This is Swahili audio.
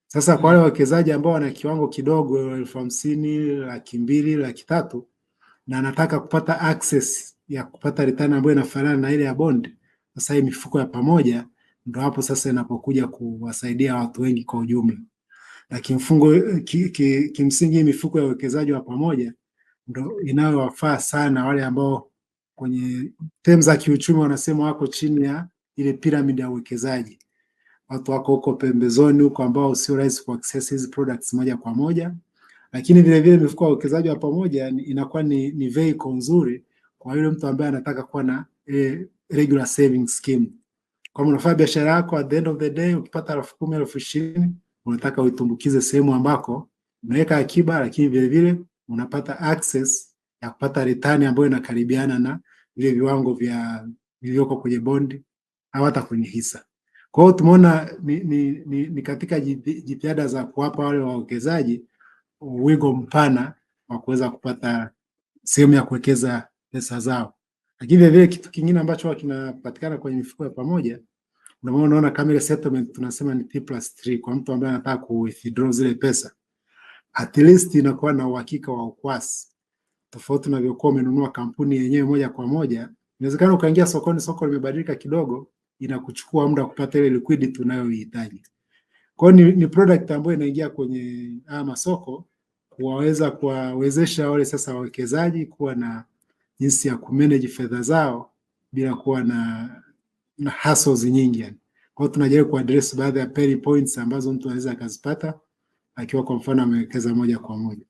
Sasa kwa wale wawekezaji ambao wana kiwango kidogo 50,000, 200,000, 300,000 na anataka kupata access ya kupata return ambayo inafanana na ile ya bond, sasa hii mifuko ya pamoja ndio hapo sasa inapokuja kuwasaidia watu wengi kwa ujumla. Na kimsingi mifuko ya uwekezaji wa pamoja ndio inayowafaa sana wale ambao kwenye terms za kiuchumi wanasema wako chini ya ile pyramid ya uwekezaji. Watu wako huko pembezoni huko ambao sio rahisi ku access hizi products moja kwa moja. Lakini vile vile mifuko ya uwekezaji wa pamoja inakuwa ni vehicle nzuri kwa yule mtu ambaye anataka kuwa na regular savings scheme. Kama unafanya biashara yako, at the end of the day ukipata 10,000, 20,000, unataka uitumbukize sehemu ambako unaweka akiba, lakini vile vile unapata access ya kupata return ambayo inakaribiana na vile viwango vilivyoko kwenye bond au hata kwenye hisa. Kwa hiyo tumeona ni katika jitihada za kuwapa wale wawekezaji wigo mpana wa kuweza kupata sehemu ya kuwekeza pesa zao. Lakini vile vile kitu kingine ambacho kinapatikana kwenye mifuko ya pamoja, unaona kama ile settlement tunasema ni T+3 kwa mtu ambaye anataka ku withdraw zile pesa. At least inakuwa na uhakika wa ukwasi. Tofauti na vyokuwa umenunua kampuni yenyewe moja kwa moja, inawezekana ukaingia sokoni, soko limebadilika kidogo, inakuchukua muda kupata ile liquidity unayoihitaji. Kwa hiyo ni product ambayo inaingia kwenye masoko kuwawezesha wale sasa wawekezaji kuwa na jinsi ya kumanage fedha zao bila kuwa na hassles nyingi yani. Kwa hiyo tunajaribu kuaddress baadhi ya pain points ambazo mtu anaweza akazipata akiwa kwa mfano amewekeza moja kwa moja.